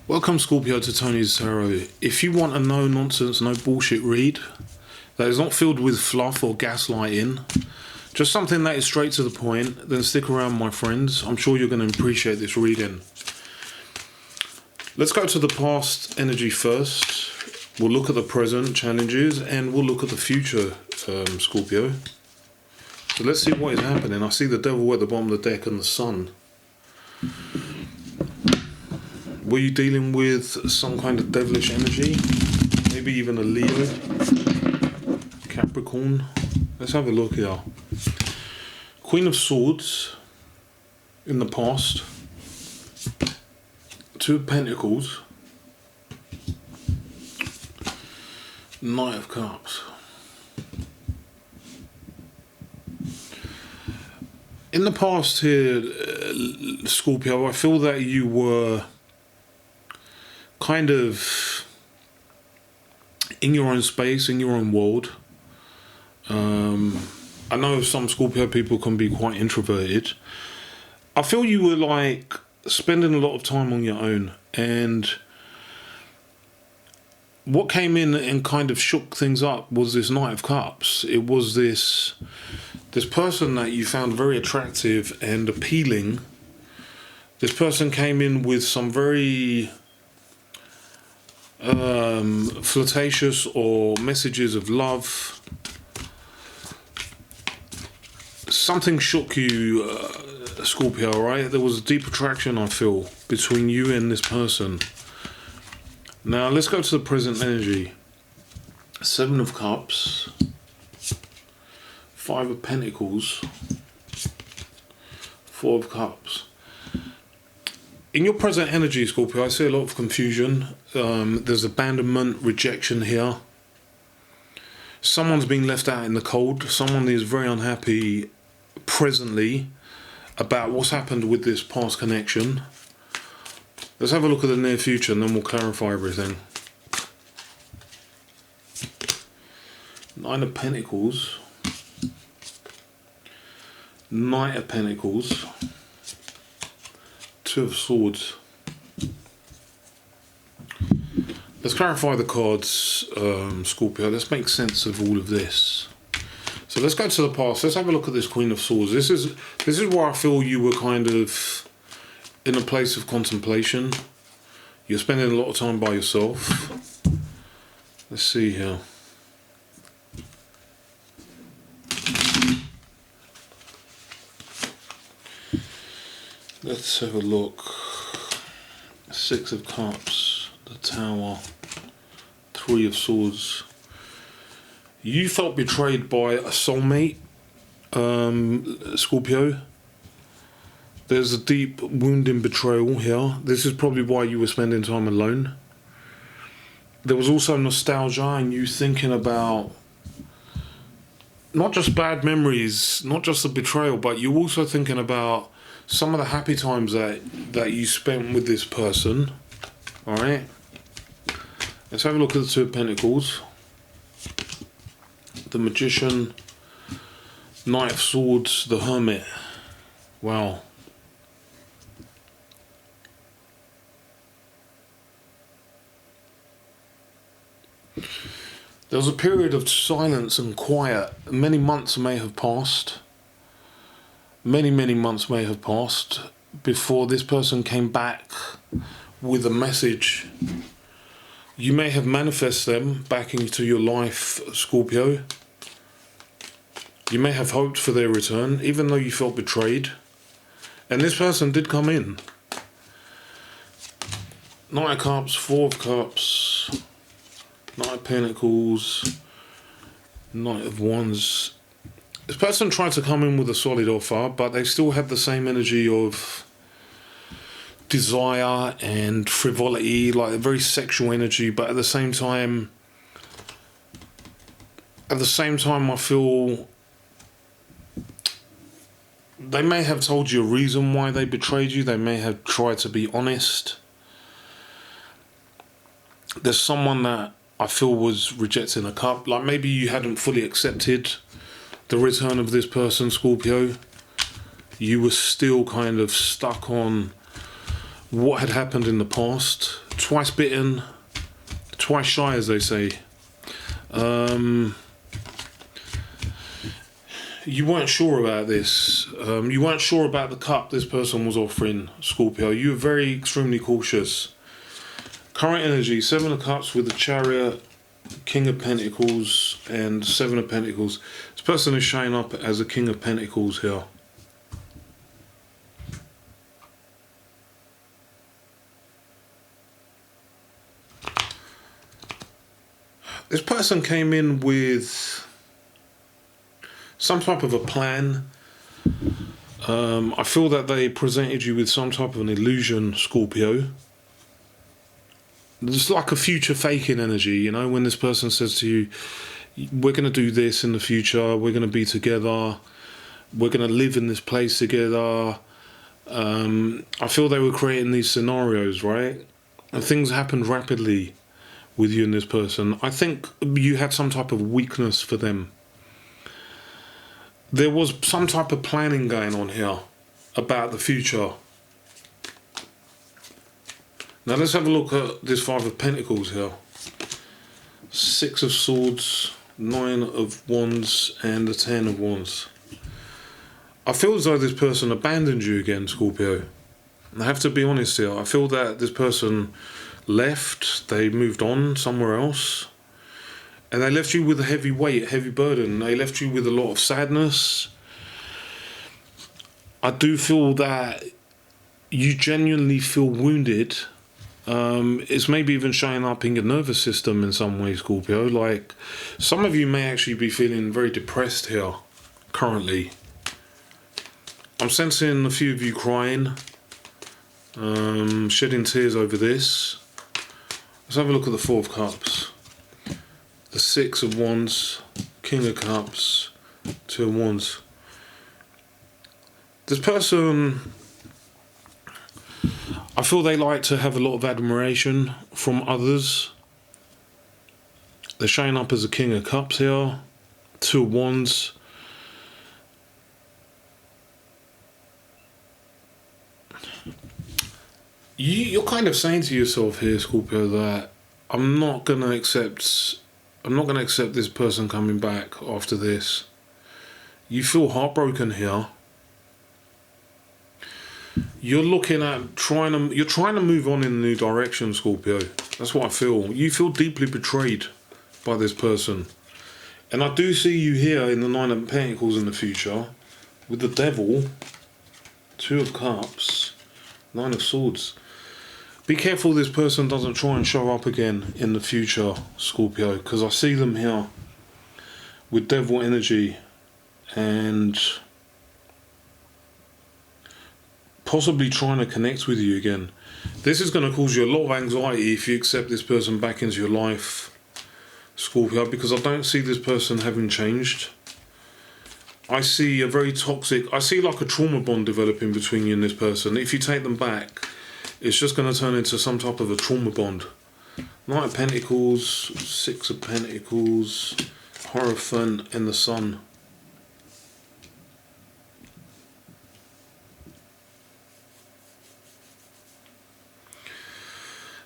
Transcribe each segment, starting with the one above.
Welcome, Scorpio, to Tony's Tarot. If you want a no-nonsense, no bullshit read that is not filled with fluff or gaslighting, just something that is straight to the point, then stick around, my friends. I'm sure you're going to appreciate this reading. Let's go to the past energy first. We'll look at the present challenges and we'll look at the future, Scorpio. So let's see what is happening. I see the devil at the bottom of the deck and the sun. Were you dealing with some kind of devilish energy? Maybe even a Leo? Capricorn? Let's have a look here. Queen of Swords in the past. Two of Pentacles. Knight of Cups. In the past here, Scorpio, I feel that you were kind of in your own space, in your own world. I know some Scorpio people can be quite introverted. I feel you were like spending a lot of time on your own, and what came in and kind of shook things up was this Knight of Cups. It was this person that you found very attractive and appealing. This person came in with some very flirtatious or messages of love. Something shook you, Scorpio, right? There was a deep attraction, I feel, between you and this person. Now let's go to the present energy. Seven of Cups, Five of Pentacles, Four of Cups. In your present energy, Scorpio, I see a lot of confusion. There's abandonment, rejection here. Someone's being left out in the cold. Someone is very unhappy presently about what's happened with this past connection. Let's have a look at the near future and then we'll clarify everything. Nine of Pentacles. Knight of Pentacles. Two of Swords. Let's clarify the cards, Scorpio. Let's make sense of all of this. So let's go to the past. Let's have a look at this Queen of Swords. This is where I feel you were kind of in a place of contemplation. You're spending a lot of time by yourself. Let's see here. Let's have a look. Six of Cups, the Tower, Three of Swords. You felt betrayed by a soulmate, Scorpio. There's a deep wounding betrayal here. This is probably why you were spending time alone. There was also nostalgia and you thinking about not just bad memories, not just the betrayal, but you also thinking about some of the happy times that you spent with this person. Alright. Let's have a look at the Two of Pentacles. The Magician. Knight of Swords. The Hermit. Wow. There was a period of silence and quiet. Many months may have passed. Many months may have passed before this person came back with a message. You may have manifested them back into your life, Scorpio. You may have hoped for their return, even though you felt betrayed. And this person did come in. Knight of Cups, Four of Cups, Knight of Pentacles, Knight of Wands. This person tried to come in with a solid offer, but they still had the same energy of desire and frivolity, like a very sexual energy, but at the same time I feel they may have told you a reason why they betrayed you. They may have tried to be honest. There's someone that I feel was rejecting a cup, like maybe you hadn't fully accepted the return of this person, Scorpio. You were still kind of stuck on what had happened in the past. twice bitten, twice shy, as they say. You weren't sure about this. You weren't sure about the cup this person was offering, Scorpio. You were very extremely cautious. Current energy, 7 of Cups with the Chariot, King of Pentacles and 7 of Pentacles. This person is showing up as a King of Pentacles here. This person came in with some type of a plan. I feel that they presented you with some type of an illusion, Scorpio. It's like a future faking energy, you know, when this person says to you, we're going to do this in the future, we're going to be together, we're going to live in this place together. I feel they were creating these scenarios, right? And things happened rapidly with you and this person. I think you had some type of weakness for them. There was some type of planning going on here about the future. Now let's have a look at this 5 of Pentacles here. 6 of Swords, 9 of Wands and the 10 of Wands. I feel as though this person abandoned you again, Scorpio. I have to be honest here. I feel that this person left, they moved on somewhere else. And they left you with a heavy weight, heavy burden. They left you with a lot of sadness. I do feel that you genuinely feel wounded. It's maybe even showing up in your nervous system in some way, Scorpio. Like, some of you may actually be feeling very depressed here, currently. I'm sensing a few of you crying, shedding tears over this. Let's have a look at the 4 of Cups. The 6 of Wands, King of Cups, 2 of Wands. This person, I feel they like to have a lot of admiration from others. They're showing up as a King of Cups here, 2 of Wands. You're kind of saying to yourself here, Scorpio, that I'm not gonna accept this person coming back after this. You feel heartbroken here. You're looking at you're trying to move on in a new direction, Scorpio. That's what I feel. You feel deeply betrayed by this person. And I do see you here in the 9 of Pentacles in the future with the Devil, 2 of Cups, 9 of Swords. Be careful this person doesn't try and show up again in the future, Scorpio, because I see them here with Devil energy and possibly trying to connect with you again. This is going to cause you a lot of anxiety if you accept this person back into your life, Scorpio, because I don't see this person having changed. I see a very toxic, I see like a trauma bond developing between you and this person. If you take them back, it's just going to turn into some type of a trauma bond. 9 of Pentacles, 6 of Pentacles, Hierophant and the Sun.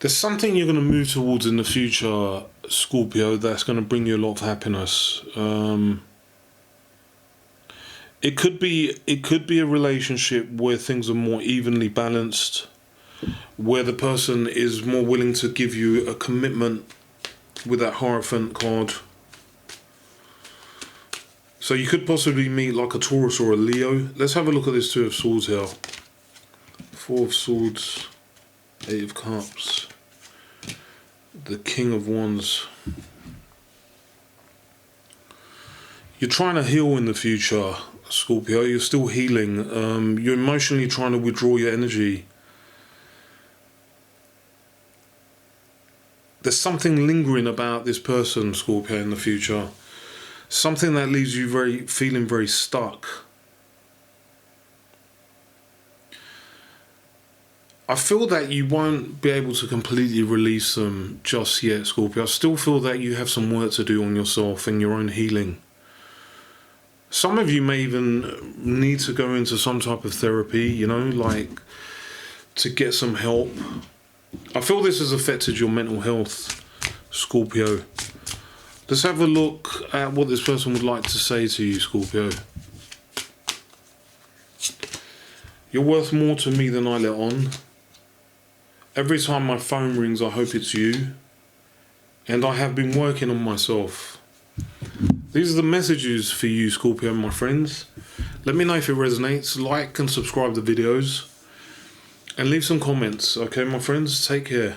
There's something you're going to move towards in the future, Scorpio, that's going to bring you a lot of happiness. It could be a relationship where things are more evenly balanced, where the person is more willing to give you a commitment with that Hierophant card. So you could possibly meet like a Taurus or a Leo. Let's have a look at this 2 of Swords here. 4 of Swords, 8 of Cups, the King of Wands. You're trying to heal in the future, Scorpio. You're still healing. You're emotionally trying to withdraw your energy. There's something lingering about this person, Scorpio, in the future. Something that leaves you feeling very stuck. I feel that you won't be able to completely release them just yet, Scorpio. I still feel that you have some work to do on yourself and your own healing. Some of you may even need to go into some type of therapy, you know, like to get some help. I feel this has affected your mental health, Scorpio. Let's have a look at what this person would like to say to you, Scorpio. You're worth more to me than I let on. Every time my phone rings, I hope it's you. And I have been working on myself. These are the messages for you, Scorpio, my friends. Let me know if it resonates. Like and subscribe to the videos. And leave some comments, okay, my friends? Take care.